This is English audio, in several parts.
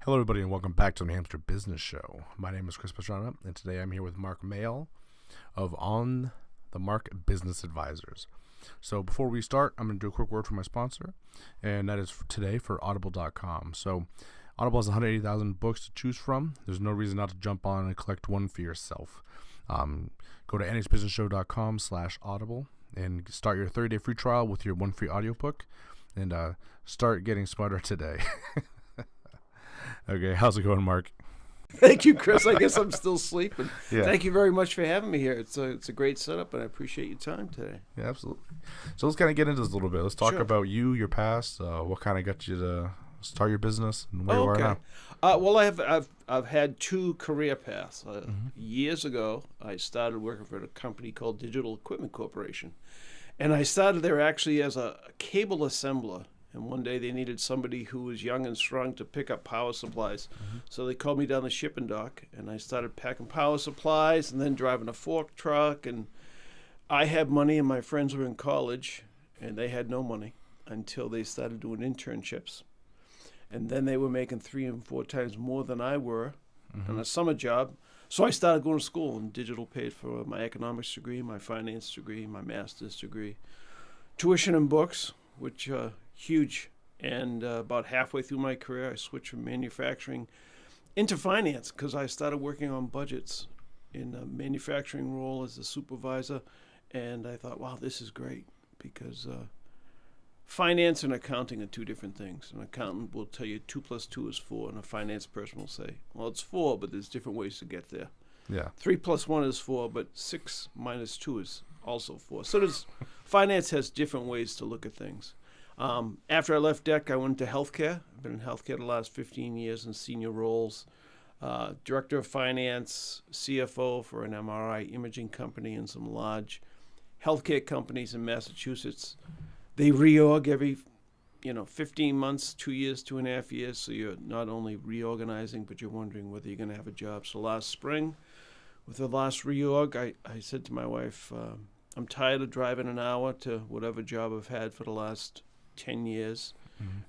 Hello, everybody, and welcome back to the New Hampshire Business Show. My name is Chris Pastrana, and today I'm here with Mark Mayall of On the Mark Business Advisors. So before we start, I'm going to do a quick word from my sponsor, and that is for today for Audible.com. So Audible has 180,000 books to choose from. There's no reason not to jump on and collect one for yourself. Go to nhbusinessshow.com/audible and start your 30-day free trial with your one free audiobook, and start getting smarter today. Okay, how's it going, Mark? Thank you, Chris. I guess I'm still sleeping. Yeah. Thank you very much for having me here. It's a great setup, and I appreciate your time today. Yeah, absolutely. So let's kind of get into this a little bit. Let's talk Sure. about you, your past, what kind of got you to start your business, and where you are now. Well, I've had two career paths. Years ago, I started working for a company called Digital Equipment Corporation, and I started there actually as a cable assembler. And one day they needed somebody who was young and strong to pick up power supplies. So they called me down the shipping dock, and I started packing power supplies and then driving a fork truck. And I had money, and my friends were in college, and they had no money until they started doing internships. And then they were making 3 and 4 times more than I were on a summer job. So I started going to school, and digital paid for my economics degree, my finance degree, my master's degree, tuition and books, which huge. And about halfway through my career, I switched from manufacturing into finance because I started working on budgets in a manufacturing role as a supervisor. And I thought, wow, this is great, because finance and accounting are two different things. An accountant will tell you 2 + 2 is 4, and a finance person will say, well, it's 4, but there's different ways to get there. Yeah. 3 + 1 is 4, but 6 - 2 is also 4. So finance has different ways to look at things. After I left DEC, I went into healthcare. I've been in healthcare the last 15 years in senior roles. Director of finance, CFO for an MRI imaging company and some large healthcare companies in Massachusetts. They reorg every 15 months, 2 years, 2.5 years. So you're not only reorganizing, but you're wondering whether you're going to have a job. So last spring, with the last reorg, I said to my wife, I'm tired of driving an hour to whatever job I've had for the last 10 years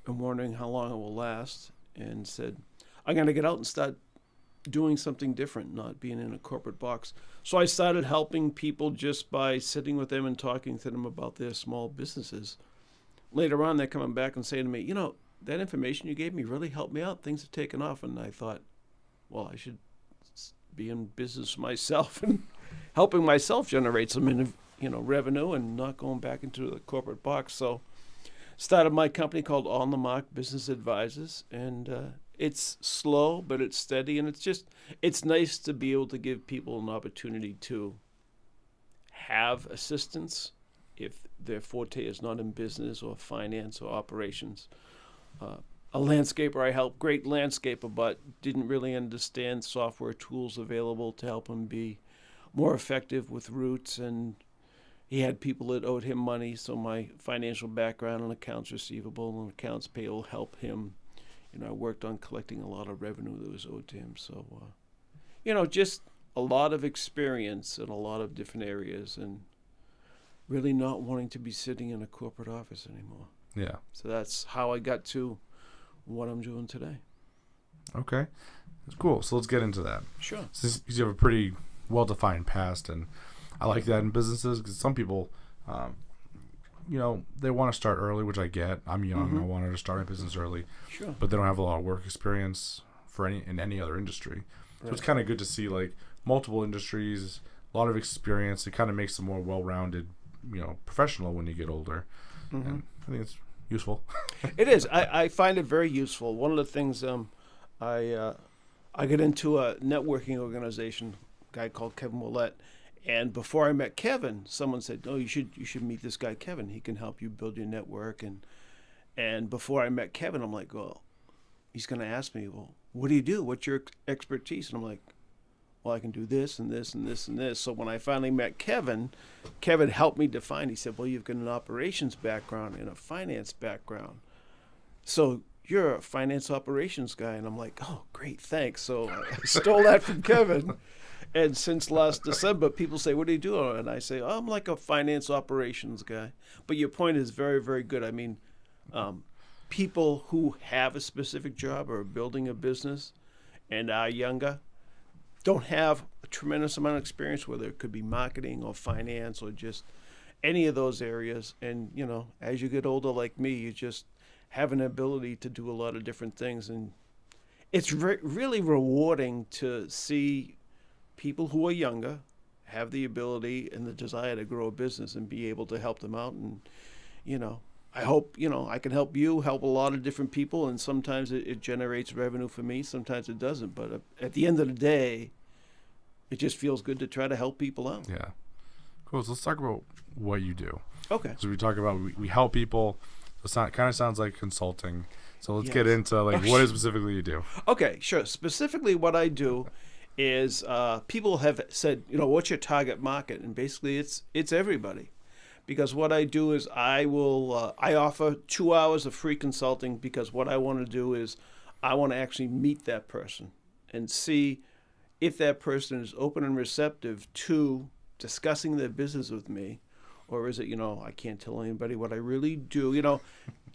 and wondering how long it will last, and said, I'm going to get out and start doing something different, not being in a corporate box. So I started helping people just by sitting with them and talking to them about their small businesses. Later on, they're coming back and saying to me, that information you gave me really helped me out. Things have taken off. And I thought, well, I should be in business myself and helping myself generate some revenue and not going back into the corporate box. So started my company called On the Mark Business Advisors, and it's slow, but it's steady, and it's nice to be able to give people an opportunity to have assistance if their forte is not in business or finance or operations. A landscaper I helped, great landscaper, but didn't really understand software tools available to help him be more effective with routes, and he had people that owed him money, so my financial background in accounts receivable and accounts payable helped him. I worked on collecting a lot of revenue that was owed to him. So, just a lot of experience in a lot of different areas, and really not wanting to be sitting in a corporate office anymore. Yeah. So that's how I got to what I'm doing today. Okay. That's cool. So let's get into that. Sure. Since you have a pretty well-defined past, and I like that in businesses, because some people, they want to start early, which I get. I'm young. I wanted to start my business early. Sure. But they don't have a lot of work experience in any other industry. So it's kind of good to see multiple industries, a lot of experience. It kind of makes them more well-rounded, professional when you get older. And I think it's useful. It is. I find it very useful. One of the things I got into a networking organization, a guy called Kevin Willett. And before I met Kevin, someone said, "Oh, you should meet this guy, Kevin. He can help you build your network." And before I met Kevin, I'm like, "Well, he's going to ask me, well, what do you do? What's your expertise?" And I'm like, "Well, I can do this and this and this and this." So when I finally met Kevin helped me define. He said, "Well, you've got an operations background and a finance background. So you're a finance operations guy." And I'm like, "Oh, great, thanks." So I stole that from Kevin. And since last December, people say, "What do you do?" And I say, "Oh, I'm like a finance operations guy." But your point is very, very good. I mean, people who have a specific job or are building a business and are younger don't have a tremendous amount of experience, whether it could be marketing or finance or just any of those areas. And, as you get older like me, you just have an ability to do a lot of different things. And it's really rewarding to see people who are younger have the ability and the desire to grow a business and be able to help them out. And, I hope, I can help you, help a lot of different people. And sometimes it generates revenue for me. Sometimes it doesn't. But at the end of the day, it just feels good to try to help people out. Yeah. Cool. So let's talk about what you do. Okay. So we talk about, we help people. It kind of sounds like consulting. So let's Yes. get into what is specifically you do. Okay, sure. Specifically, what I do is people have said, what's your target market? And basically, it's everybody. Because what I do is I offer 2 hours of free consulting, because what I want to do is I want to actually meet that person and see if that person is open and receptive to discussing their business with me, or is it, I can't tell anybody what I really do.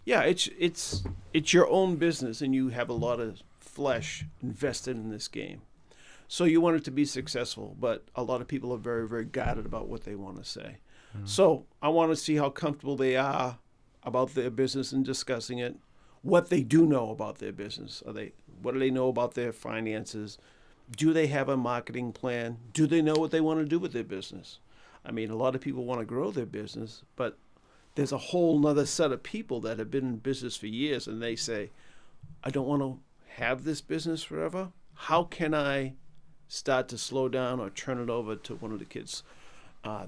Yeah, it's your own business, and you have a lot of flesh invested in this game. So you want it to be successful, but a lot of people are very, very guarded about what they want to say. Mm-hmm. So I want to see how comfortable they are about their business and discussing it, what they do know about their business. What do they know about their finances? Do they have a marketing plan? Do they know what they want to do with their business? I mean, a lot of people want to grow their business, but there's a whole nother set of people that have been in business for years, and they say, I don't want to have this business forever. How can I start to slow down or turn it over to one of the kids, or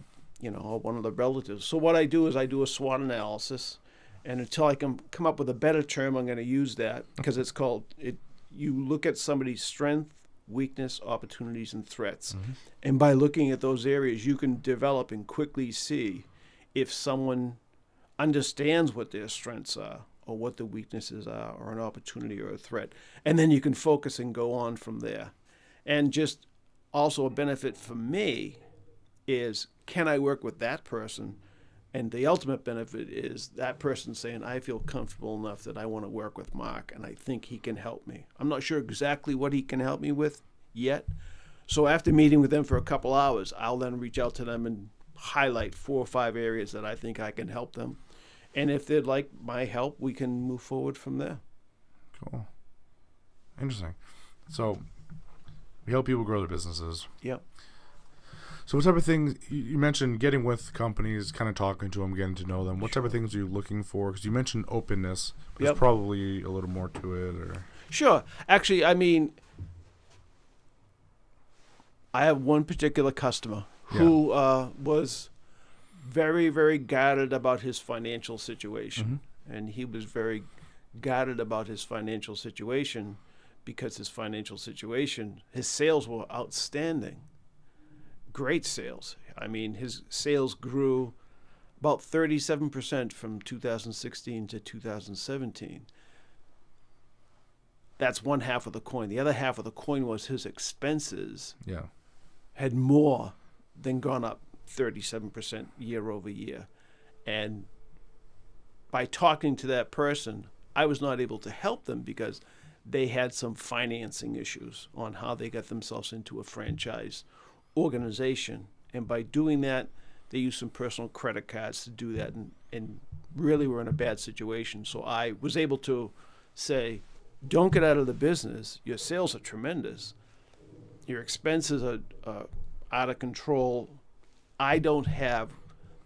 one of the relatives? So what I do is I do a SWOT analysis, and until I can come up with a better term, I'm going to use that, because it's called, you look at somebody's strength, weakness, opportunities, and threats. Mm-hmm. And by looking at those areas, you can develop and quickly see if someone understands what their strengths are, or what the weaknesses are, or an opportunity or a threat. And then you can focus and go on from there. And just also a benefit for me is, can I work with that person? And the ultimate benefit is that person saying, I feel comfortable enough that I want to work with Mark, and I think he can help me. I'm not sure exactly what he can help me with yet. So after meeting with them for a couple hours, I'll then reach out to them and highlight 4 or 5 areas that I think I can help them. And if they'd like my help, we can move forward from there. Cool. Interesting. So we help people grow their businesses. Yep. So what type of things, you mentioned getting with companies, kind of talking to them, getting to know them. What type of things are you looking for? Because you mentioned openness. There's probably a little more to it. Or Sure. Actually, I mean, I have one particular customer who was very, very guarded about his financial situation. Mm-hmm. And he was very guarded about his financial situation because his sales were outstanding. Great sales. I mean, his sales grew about 37% from 2016 to 2017. That's one half of the coin. The other half of the coin was his expenses had more than gone up 37% year over year. And by talking to that person, I was not able to help them because they had some financing issues on how they got themselves into a franchise organization. And by doing that, they used some personal credit cards to do that, and really were in a bad situation. So I was able to say, don't get out of the business. Your sales are tremendous. Your expenses are out of control. I don't have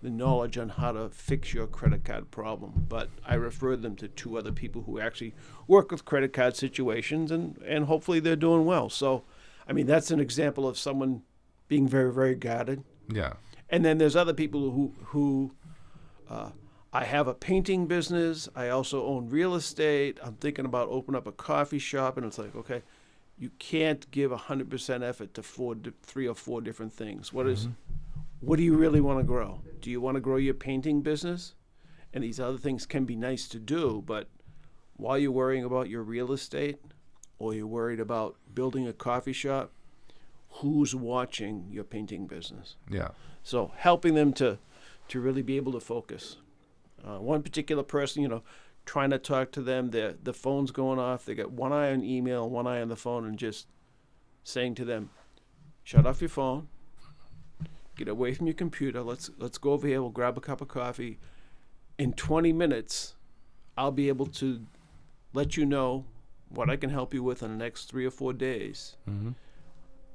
the knowledge on how to fix your credit card problem, but I referred them to 2 other people who actually work with credit card situations, and hopefully they're doing well. So, I mean, that's an example of someone being very, very guarded. Yeah. And then there's other people who I have a painting business. I also own real estate. I'm thinking about opening up a coffee shop. And it's like, okay, you can't give 100% effort to 3 or 4 different things. What do you really want to grow? Do you want to grow your painting business? And these other things can be nice to do, but while you're worrying about your real estate, or you're worried about building a coffee shop, who's watching your painting business? Yeah. So helping them to really be able to focus. One particular person, trying to talk to them. The phone's going off. They got one eye on email, one eye on the phone, and just saying to them, shut off your phone, get away from your computer. Let's go over here. We'll grab a cup of coffee. In 20 minutes, I'll be able to let you know what I can help you with in the next 3 or 4 days. Mm-hmm.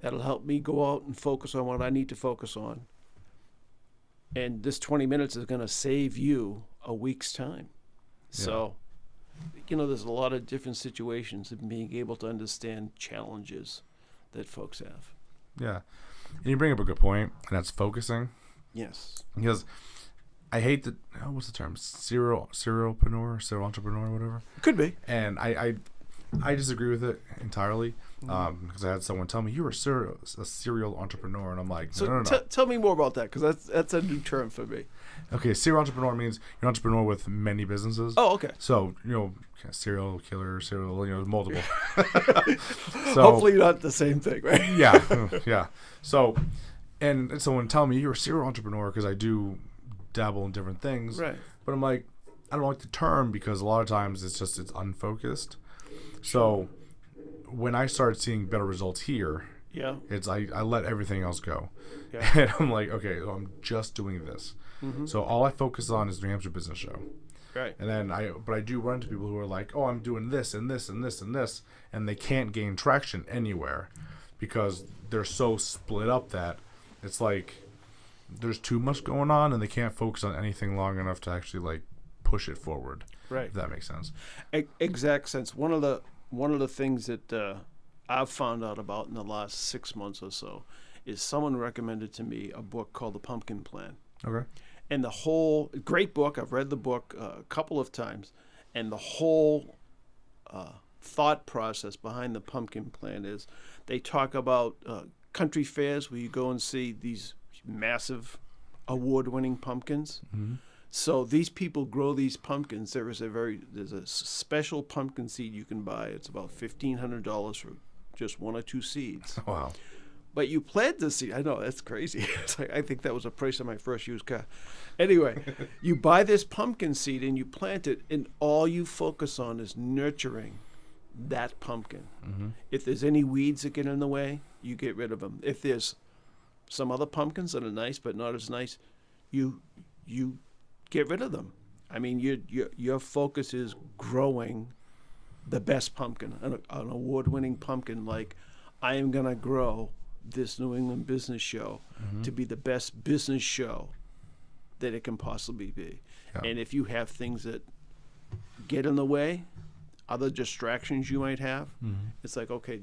That'll help me go out and focus on what I need to focus on. And this 20 minutes is going to save you a week's time. So, there's a lot of different situations of being able to understand challenges that folks have. Yeah. And you bring up a good point, and that's focusing. Yes. Because I hate the, what's the term? Serial entrepreneur, whatever. Could be. And I disagree with it entirely. Because I had someone tell me, you're a serial entrepreneur. And I'm like, no. Tell me more about that, because that's a new term for me. Okay, serial entrepreneur means you're an entrepreneur with many businesses. Oh, okay. So, serial killer, multiple. So, hopefully not the same thing, right? yeah. So, and someone tell me, you're a serial entrepreneur, because I do dabble in different things. Right. But I'm like, I don't like the term, because a lot of times it's unfocused. So, when I started seeing better results here, it's I let everything else go. Yeah. And I'm like, okay, I'm just doing this. Mm-hmm. So all I focus on is the New Hampshire Business Show. Right. And then I do run into people who are like, oh, I'm doing this and this and this and this, and they can't gain traction anywhere because they're so split up that it's like there's too much going on and they can't focus on anything long enough to actually like push it forward. Right. If that makes sense. Exact sense. One of the things that I've found out about in the last 6 months or so is someone recommended to me a book called The Pumpkin Plan. Okay. And the whole, great book, I've read the book a couple of times, and the whole thought process behind the Pumpkin Plan is they talk about country fairs where you go and see these massive award-winning pumpkins. Mm-hmm. So these people grow these pumpkins. There's a special pumpkin seed you can buy. It's about $1,500 for just 1 or 2 seeds. Wow. But you plant the seed. I know, that's crazy. It's like, I think that was the price of my first used car. Anyway, you buy this pumpkin seed and you plant it, and all you focus on is nurturing that pumpkin. Mm-hmm. If there's any weeds that get in the way, you get rid of them. If there's some other pumpkins that are nice but not as nice, you get rid of them. I mean, your focus is growing the best pumpkin, an award-winning pumpkin. Like, I am going to grow this New England Business Show to be the best business show that it can possibly be. Yeah. And if you have things that get in the way, other distractions you might have, it's like, okay,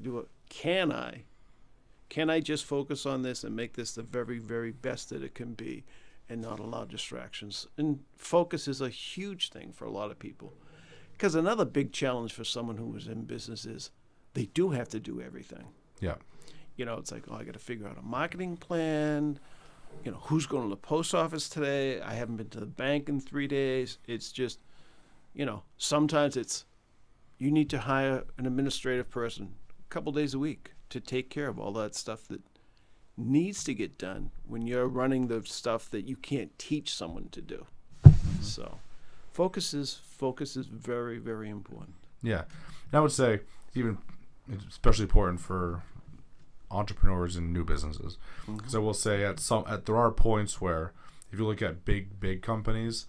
can I just focus on this and make this the very, very best that it can be and not allow distractions? And focus is a huge thing for a lot of people. Because another big challenge for someone who is in business is they do have to do everything. Yeah. It's like, I got to figure out a marketing plan. Who's going to the post office today? I haven't been to the bank in 3 days. It's just, sometimes it's you need to hire an administrative person a couple days a week to take care of all that stuff that needs to get done when you're running the stuff that you can't teach someone to do. Mm-hmm. So focus is very, very important. Yeah. And I would say even especially important for entrepreneurs and new businesses, because I will say there are points where if you look at big companies,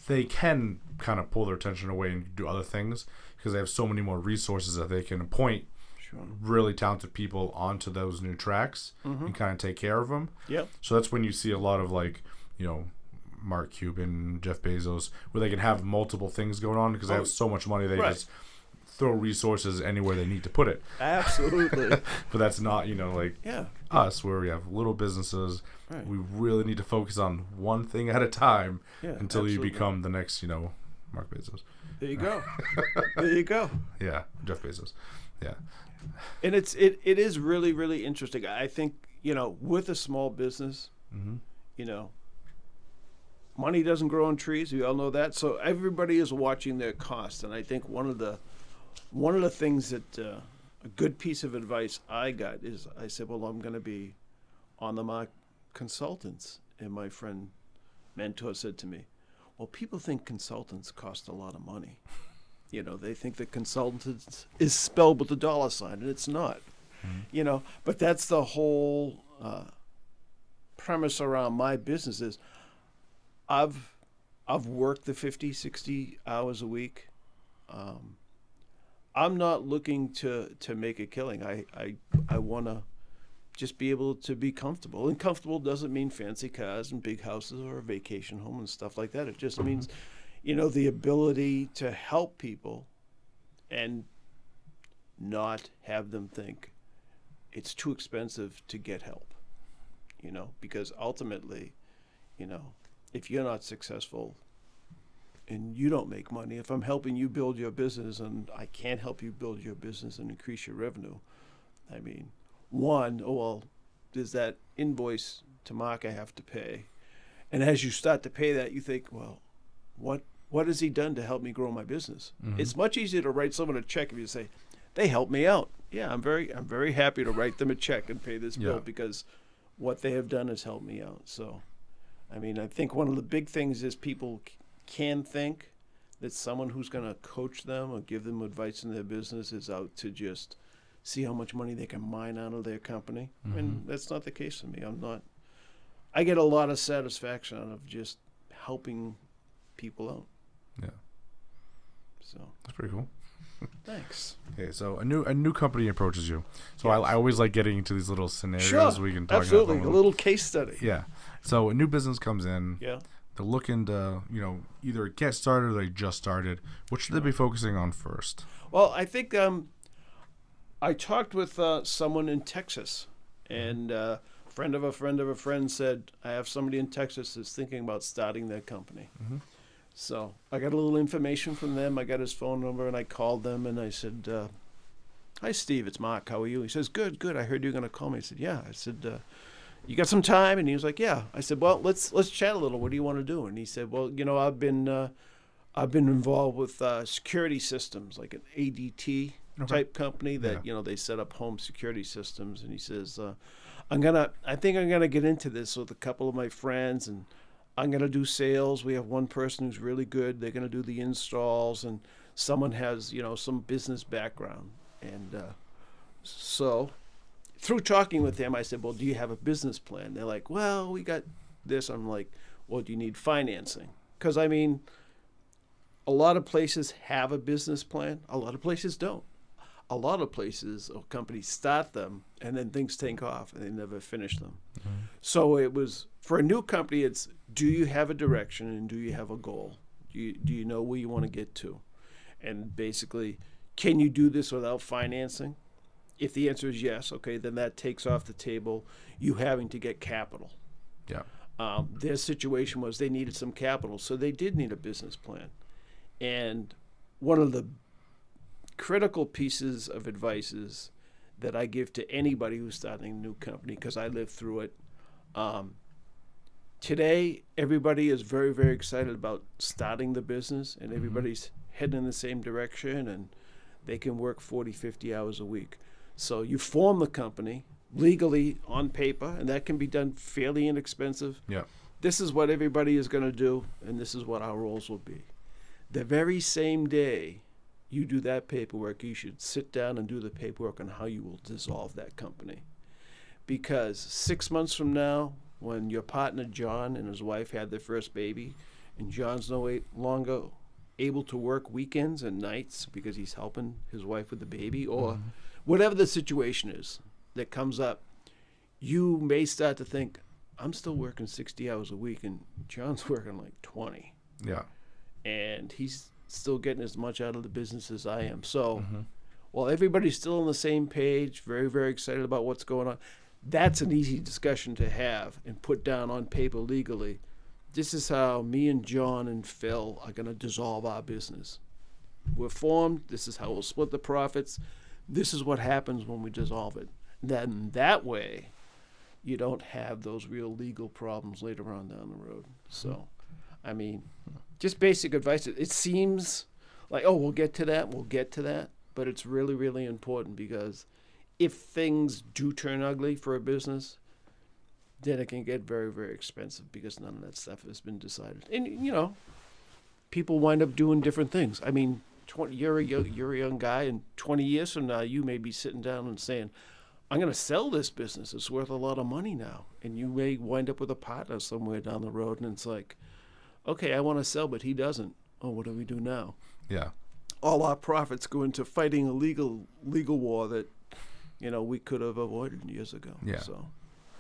they can kind of pull their attention away and do other things because they have so many more resources that they can appoint really talented people onto those new tracks and kind of take care of them. Yep. So that's when you see a lot of Mark Cuban, Jeff Bezos, where they can have multiple things going on because they have so much money they just throw resources anywhere they need to put it. Absolutely. But that's not, us, where we have little businesses. Right. We really need to focus on one thing at a time until you become the next, Mark Bezos. There you go. There you go. Yeah, Jeff Bezos. Yeah. And it is really, really interesting. I think, with a small business, money doesn't grow on trees. We all know that. So everybody is watching their costs. And I think one of the things that a good piece of advice I got is I said, well, I'm going to be on the mark consultants. And my friend mentor said to me, Well, people think consultants cost a lot of money. They think that consultants is spelled with a dollar sign, and it's not. But that's the whole premise around my business is I've worked the 50, 60 hours a week. I'm not looking to make a killing. I want to just be able to be comfortable. And comfortable doesn't mean fancy cars and big houses or a vacation home and stuff like that. It just means, the ability to help people and not have them think it's too expensive to get help. Because ultimately, if you're not successful and you don't make money, if I'm helping you build your business and I can't help you build your business and increase your revenue, I mean, there's that invoice to Mark I have to pay. And as you start to pay that, you think, well, what has he done to help me grow my business? Mm-hmm. It's much easier to write someone a check if you say, they helped me out. Yeah, I'm very happy to write them a check and pay this bill because what they have done has helped me out. So, I mean, I think one of the big things is people can think that someone who's going to coach them or give them advice in their business is out to just see how much money they can mine out of their company. Mm-hmm. And that's not the case for me. I get a lot of satisfaction out of just helping people out. Yeah. So that's pretty cool. Thanks. Okay, so a new company approaches you. So I always like getting into these little scenarios we can talk absolutely. A little case study. Yeah. So a new business comes in. Yeah. They're looking to, either get started or they just started. What should they be focusing on first? Well, I think I talked with someone in Texas, and a friend of a friend of a friend said, I have somebody in Texas that's thinking about starting their company. Mm-hmm. So I got a little information from them. I got his phone number, and I called them, and I said, hi, Steve, it's Mark. How are you? He says, good. I heard you were going to call me. I said, yeah. I said, you got some time? And he was like, yeah. I said, well, let's chat a little. What do you want to do? And he said, well, I've been involved with security systems, like an ADT type company that, they set up home security systems. And he says, I think I'm going to get into this with a couple of my friends, and I'm going to do sales. We have one person who's really good. They're going to do the installs, and someone has, some business background. And so through talking with him, I said, well, do you have a business plan? They're like, well, we got this. I'm like, well, do you need financing? Because, I mean, a lot of places have a business plan. A lot of places don't. A lot of places or companies start them and then things take off and they never finish them. Mm-hmm. So it was, for a new company, it's, do you have a direction and do you have a goal? Do you know where you want to get to? And basically, can you do this without financing? If the answer is yes, okay, then that takes off the table you having to get capital. Yeah. Their situation was they needed some capital, so they did need a business plan. And one of the critical pieces of advice is that I give to anybody who's starting a new company, because I lived through it. Today, everybody is very, very excited about starting the business, and everybody's heading in the same direction, and they can work 40, 50 hours a week. So you form the company legally on paper, and that can be done fairly inexpensive. Yeah. This is what everybody is going to do, and this is what our roles will be. The very same day you do that paperwork, you should sit down and do the paperwork on how you will dissolve that company. Because 6 months from now, when your partner John and his wife had their first baby, and John's no longer able to work weekends and nights because he's helping his wife with the baby, or whatever the situation is that comes up, you may start to think, I'm still working 60 hours a week and John's working like 20. Yeah. And he's still getting as much out of the business as I am. So while everybody's still on the same page, very, very excited about what's going on, that's an easy discussion to have and put down on paper legally. This is how me and John and Phil are going to dissolve our business. We're formed. This is how we'll split the profits. This is what happens when we dissolve it. Then that way, you don't have those real legal problems later on down the road. So, I mean, just basic advice. It seems like, oh, we'll get to that. But it's really, really important, because if things do turn ugly for a business, then it can get very, very expensive because none of that stuff has been decided. And, people wind up doing different things. I mean, you're a young guy, and 20 years from now, you may be sitting down and saying, I'm going to sell this business. It's worth a lot of money now. And you may wind up with a partner somewhere down the road, and it's like, okay, I want to sell, but he doesn't. Oh, what do we do now? Yeah. All our profits go into fighting a legal war that, we could have avoided years ago. Yeah. So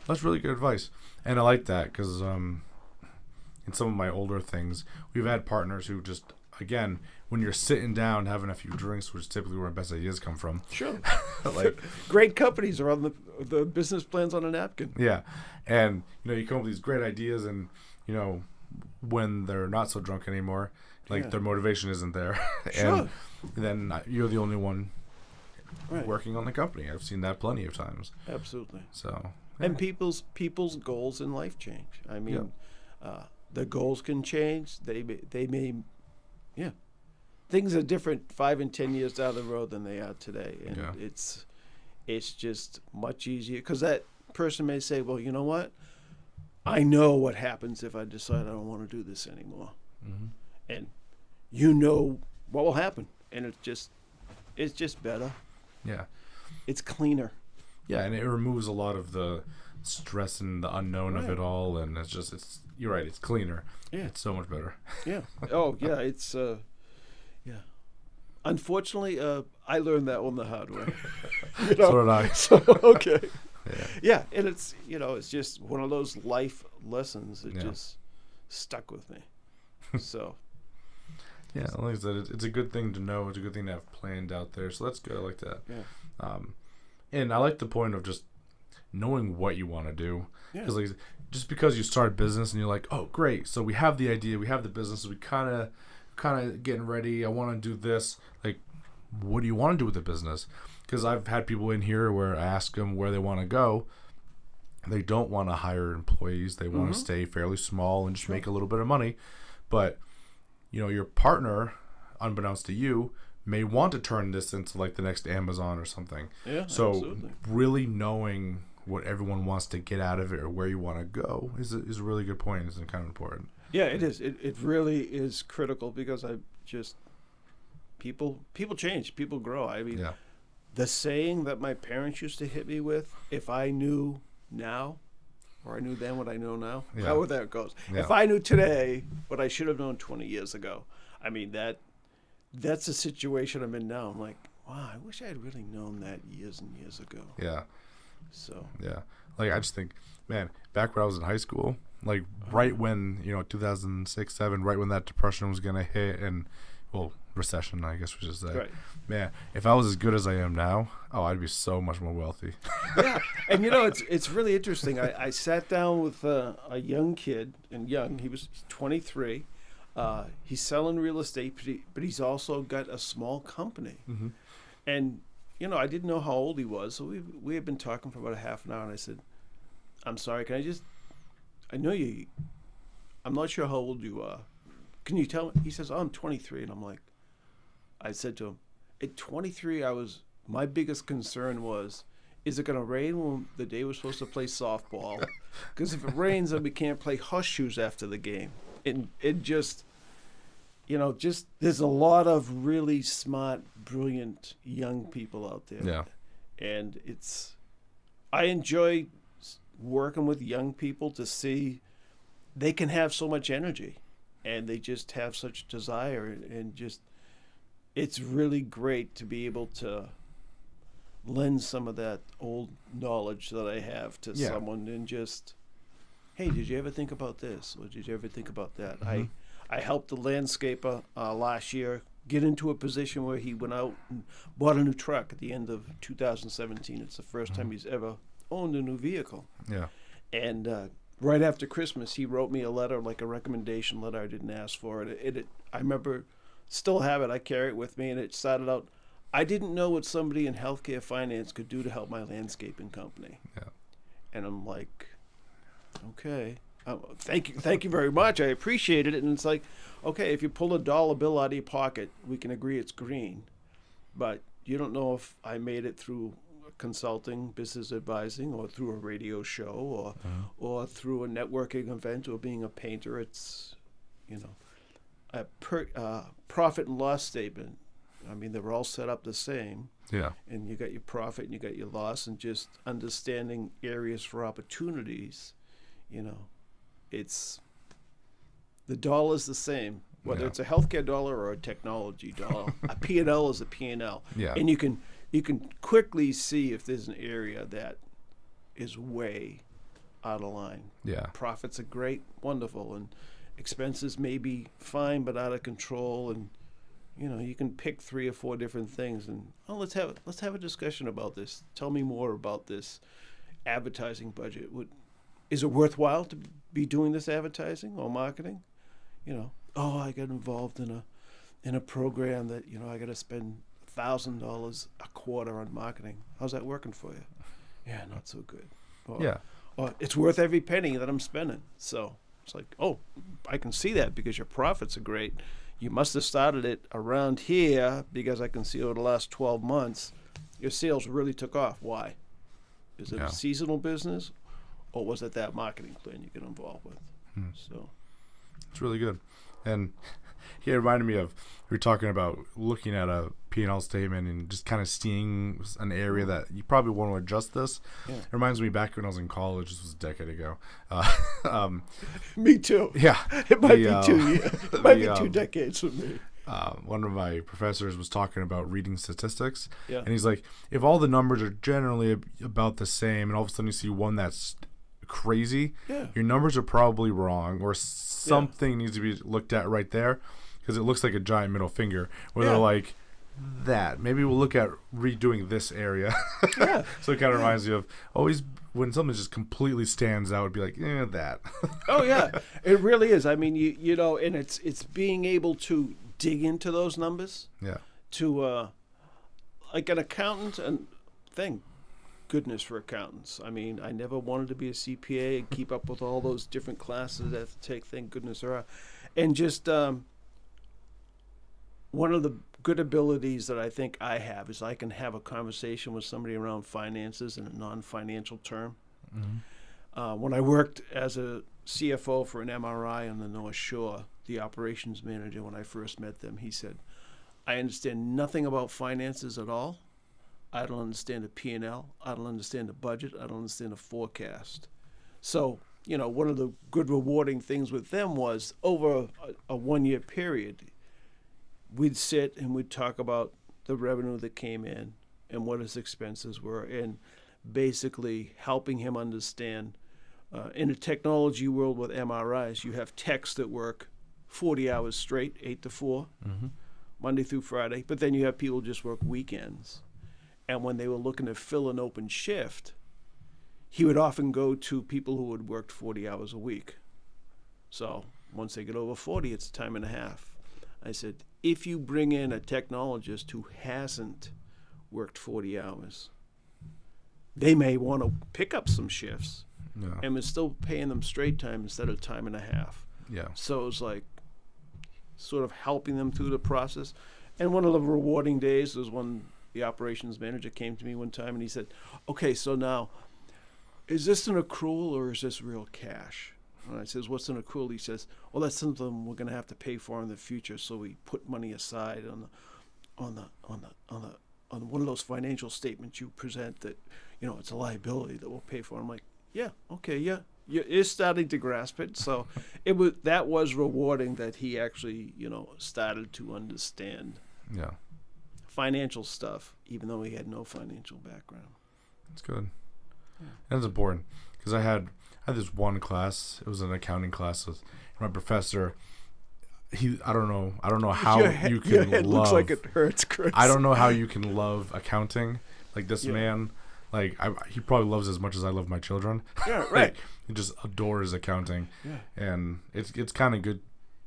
That's really good advice. And I like that because in some of my older things, we've had partners who just, again, when you're sitting down having a few drinks, which is typically where my best ideas come from. sure. Like, Great companies are on the business plans on a napkin. yeah. And, you come up with these great ideas and, when they're not so drunk anymore, like their motivation isn't there. Sure. And then you're the only one Right. working on the company. I've seen that plenty of times. Absolutely. So, And people's goals in life change. I mean, the goals can change. They may, yeah. Things are different 5 and 10 years down the road than they are today, and it's just much easier because that person may say, well, you know what? I know what happens if I decide I don't want to do this anymore, and what will happen, and it's just better. yeah. It's cleaner. Yeah, and it removes a lot of the stress and the unknown of it all, and you're right, it's cleaner. Yeah. It's so much better. Yeah. Oh, yeah. It's yeah. Unfortunately, I learned that one the hard way. So did I. So okay. Yeah. Yeah, and it's just one of those life lessons that just stuck with me. So. Yeah, like I said, it's a good thing to know. It's a good thing to have planned out there. So that's good. I like that. Yeah. And I like the point of just knowing what you want to do. Yeah. Because just because you start a business and you're like, oh, great. So we have the idea, we have the business, we kind of getting ready. I want to do this. Like, what do you want to do with the business? Because I've had people in here where I ask them where they want to go. They don't want to hire employees. They want to stay fairly small and just make a little bit of money. But your partner, unbeknownst to you, may want to turn this into like the next Amazon or something. Yeah, so absolutely. Really knowing what everyone wants to get out of it or where you want to go is a really good point. It's kind of important. Yeah, it is. It really is critical because people change, people grow. I mean, the saying that my parents used to hit me with, if I knew now, or I knew then what I know now, however that goes. Yeah. If I knew today what I should have known 20 years ago, I mean, that's the situation I'm in now. I'm like, wow, I wish I had really known that years and years ago. Yeah. So. Yeah. Like, I just think, man, back when I was in high school, like right when, 2006, 2007, right when that depression was going to hit and, well, recession, I guess we should say. Right. Man, if I was as good as I am now, I'd be so much more wealthy. Yeah. And, it's really interesting. I sat down with a young kid, he was 23. He's selling real estate, but he's also got a small company. Mm-hmm. And, I didn't know how old he was. So we had been talking for about a half an hour, and I said, I'm sorry, I know I'm not sure how old you are. Can you tell me? He says, I'm 23. And I said to him, at 23, my biggest concern was, is it going to rain when the day we're supposed to play softball? Because if it rains, then we can't play horseshoes after the game. And it just, there's a lot of really smart, brilliant young people out there. Yeah. And I enjoy working with young people to see they can have so much energy and they just have such desire, and just, it's really great to be able to lend some of that old knowledge that I have to someone and just, hey, did you ever think about this? Or did you ever think about that? Mm-hmm. I helped a landscaper last year get into a position where he went out and bought a new truck at the end of 2017. It's the first time he's ever owned a new vehicle. Yeah. And right after Christmas, he wrote me a letter, like a recommendation letter. I didn't ask for it. I remember, still have it. I carry it with me, and it started out, I didn't know what somebody in healthcare finance could do to help my landscaping company. Yeah. And I'm like, okay, thank you very much. I appreciate it. And it's like, okay, if you pull a dollar bill out of your pocket, we can agree it's green. But you don't know if I made it through consulting, business advising, or through a radio show, or through a networking event, or being a painter. It's, profit and loss statement. I mean, they're all set up the same. Yeah. And you got your profit and you got your loss, and just understanding areas for opportunities. It's the dollar's the same, whether it's a healthcare dollar or a technology dollar. A P&L is a P&L. Yeah. And you can quickly see if there's an area that is way out of line. Yeah. Profits are great, wonderful, and expenses may be fine but out of control, and you can pick 3 or 4 different things, and let's have a discussion about this. Tell me more about this advertising budget. Is it worthwhile to be doing this advertising or marketing? I got involved in a program that I got to spend $1,000 a quarter on marketing. How's that working for you? Yeah, not so good. Or it's worth every penny that I'm spending. So it's like, I can see that because your profits are great. You must have started it around here because I can see over the last 12 months your sales really took off. Why? Is it a seasonal business, or was it that marketing plan you get involved with? So it's really good. And he reminded me of, we were talking about looking at a P&L statement and just kind of seeing an area that you probably want to adjust this. Yeah. It reminds me back when I was in college. This was a decade ago. Me too. Yeah. It might be 2 years. It might be 2 decades for me. One of my professors was talking about reading statistics. Yeah. And he's like, if all the numbers are generally about the same and all of a sudden you see one that's crazy, your numbers are probably wrong, or something needs to be looked at right there, because it looks like a giant middle finger where they're like, that maybe we'll look at redoing this area. So it kind of reminds you of always when something just completely stands out, be like, that. Oh yeah, it really is. I mean, and it's being able to dig into those numbers. Yeah. To like an accountant, and thank goodness for accountants. I mean, I never wanted to be a CPA and keep up with all those different classes that I have to take. Thank goodness there are. And just one of the good abilities that I think I have is I can have a conversation with somebody around finances in a non-financial term. Mm-hmm. When I worked as a CFO for an MRI on the North Shore, the operations manager, when I first met them, he said, I understand nothing about finances at all. I don't understand a P&L. I don't understand a budget. I don't understand a forecast. So, one of the good rewarding things with them was over a 1-year period, we'd sit and we'd talk about the revenue that came in and what his expenses were, and basically helping him understand. In a technology world with MRIs, you have techs that work 40 hours straight, 8 to 4, Monday through Friday, but then you have people who just work weekends. And when they were looking to fill an open shift, he would often go to people who had worked 40 hours a week. So once they get over 40, it's time and a half. I said, if you bring in a technologist who hasn't worked 40 hours, they may want to pick up some shifts, and we're still paying them straight time instead of time and a half. Yeah. So it was like sort of helping them through the process. And one of the rewarding days was when the operations manager came to me one time and he said, okay, so now, is this an accrual or is this real cash? And I says, what's an accrual? He says, well, that's something we're going to have to pay for in the future. So we put money aside on one of those financial statements you present that, it's a liability that we'll pay for. I'm like, yeah, okay, yeah. You're starting to grasp it. So that was rewarding that he actually, started to understand financial stuff, even though he had no financial background. That's good. Yeah. That's important, because I had this one class. It was an accounting class with my professor. I don't know how you can your head love. Looks like it hurts, Chris. I don't know how you can love accounting. Like this man, he probably loves it as much as I love my children. Yeah, right. He just adores accounting. Yeah. And it's kind of good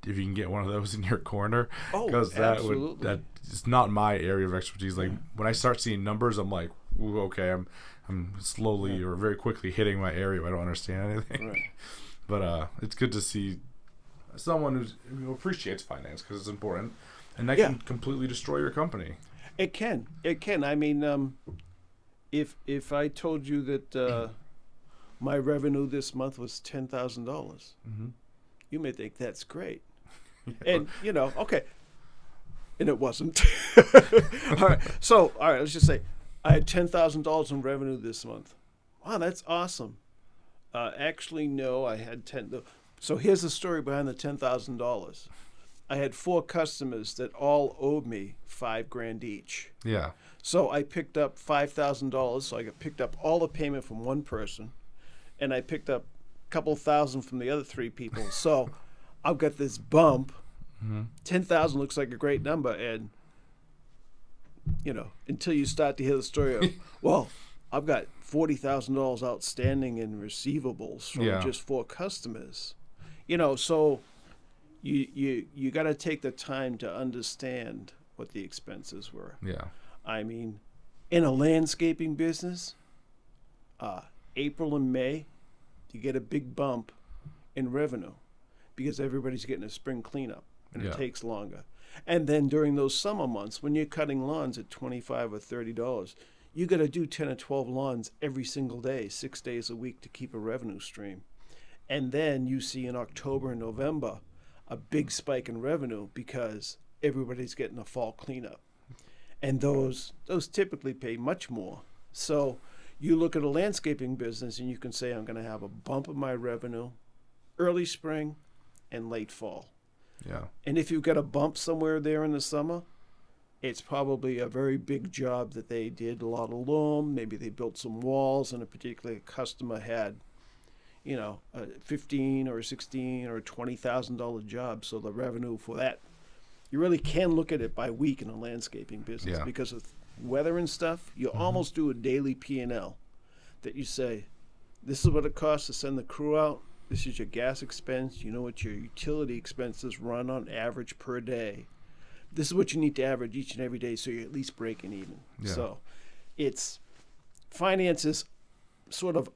if you can get one of those in your corner. Oh, because absolutely. it's not my area of expertise. Like when I start seeing numbers, I'm like, ooh, okay, I'm slowly or very quickly hitting my area. I don't understand anything. Right. But it's good to see someone who appreciates finance, because it's important, and that can completely destroy your company. It can. I mean, if I told you that my revenue this month was $10,000, you may think that's great. And, okay. And it wasn't. All right. So, let's just say I had $10,000 in revenue this month. Wow, that's awesome. Actually, no, I had 10. So here's the story behind the $10,000. I had 4 customers that all owed me $5,000 each. Yeah. So I picked up $5,000. So I picked up all the payment from one person, and I picked up a couple thousand from the other 3 people. So I've got this bump. 10,000 looks like a great number, and until you start to hear the story of, well, I've got $40,000 outstanding in receivables from just 4 customers. So you got to take the time to understand what the expenses were. Yeah. I mean, in a landscaping business, April and May, you get a big bump in revenue because everybody's getting a spring cleanup, and it takes longer. And then during those summer months, when you're cutting lawns at $25 or $30, you got to do 10 or 12 lawns every single day, 6 days a week to keep a revenue stream. And then you see in October and November a big spike in revenue because everybody's getting a fall cleanup. And those typically pay much more. So you look at a landscaping business and you can say, I'm going to have a bump of my revenue early spring and late fall. Yeah. And if you've got a bump somewhere there in the summer, it's probably a very big job that they did, a lot of loam. Maybe they built some walls, and a particular customer had, a $15 or $16 or $20,000 job. So the revenue for that, you really can look at it by week in a landscaping business because of weather and stuff. You almost do a daily P&L that you say, this is what it costs to send the crew out. This is your gas expense. You know what your utility expenses run on average per day. This is what you need to average each and every day so you're at least breaking even. Yeah. So it's finances sort of,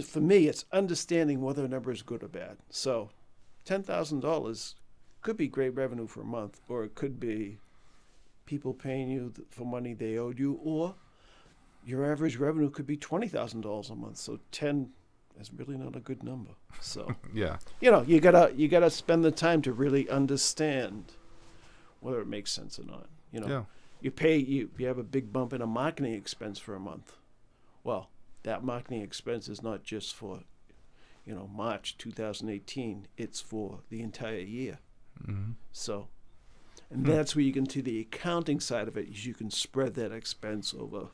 for me, it's understanding whether a number is good or bad. So $10,000 could be great revenue for a month, or it could be people paying you for money they owed you, or your average revenue could be $20,000 a month. So 10 is really not a good number. So yeah, you gotta spend the time to really understand whether it makes sense or not. You have a big bump in a marketing expense for a month. Well, that marketing expense is not just for March 2018. It's for the entire year. So, and that's where you can see the accounting side of it. Is you can spread that expense over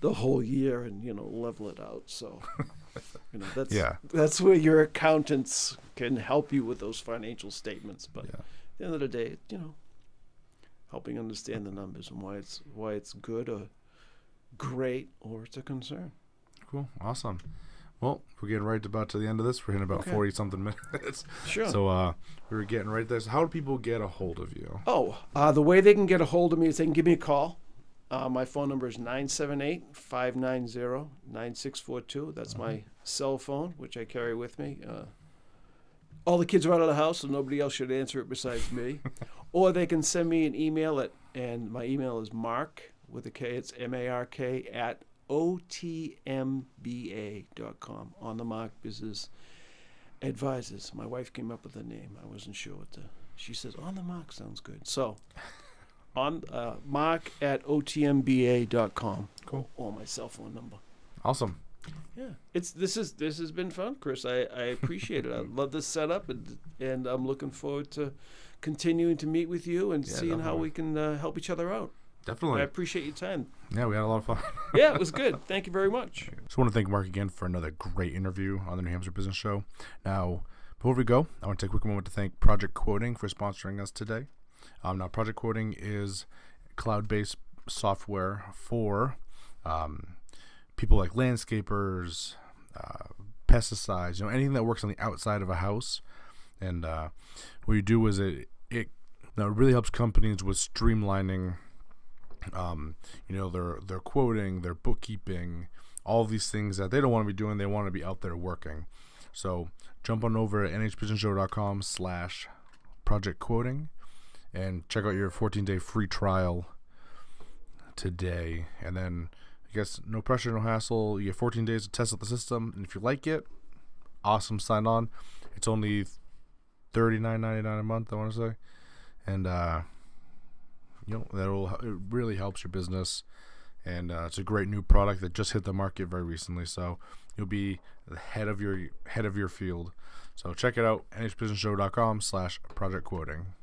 the whole year and level it out. So that's where your accountants can help you with those financial statements. But at the end of the day, helping understand the numbers and why it's good or great or it's a concern. Cool, awesome. Well, we're getting right about to the end of this. We're in about 40-something minutes. Sure. So we were getting right there. So how do people get a hold of you? The way they can get a hold of me is they can give me a call. My phone number is 978-590-9642. That's my cell phone, which I carry with me. All the kids are out of the house, so nobody else should answer it besides me. Or they can send me an email and my email is Mark, with a K, it's MARK, at OTMBA.com, On the Mark Business Advisors. My wife came up with the name. I wasn't sure what she says, On the Mark sounds good. So, on Mark at OTMBA.com. Cool. Or my cell phone number. Awesome. Yeah, this has been fun, Chris. I appreciate it. I love this setup, and I'm looking forward to continuing to meet with you and seeing how we can help each other out. Definitely. I appreciate your time. Yeah, we had a lot of fun. Yeah, it was good. Thank you very much. Just want to thank Mark again for another great interview on the New Hampshire Business Show. Now, before we go, I want to take a quick moment to thank Project Quoting for sponsoring us today. Now, Project Quoting is cloud-based software for people like landscapers, pesticides, anything that works on the outside of a house. And what you do is it really helps companies with streamlining their quoting, their bookkeeping, all these things that they don't want to be doing. They want to be out there working. So jump on over at nhbusinessshow.com/project quoting and check out your 14-day free trial today. And then I guess no pressure, no hassle. You get 14 days to test out the system. And if you like it, awesome, sign on. It's only $39.99 a month, I want to say. and it really helps your business. And it's a great new product that just hit the market very recently, so you'll be the head of your field. So check it out, nhbusinessshow.com/project quoting.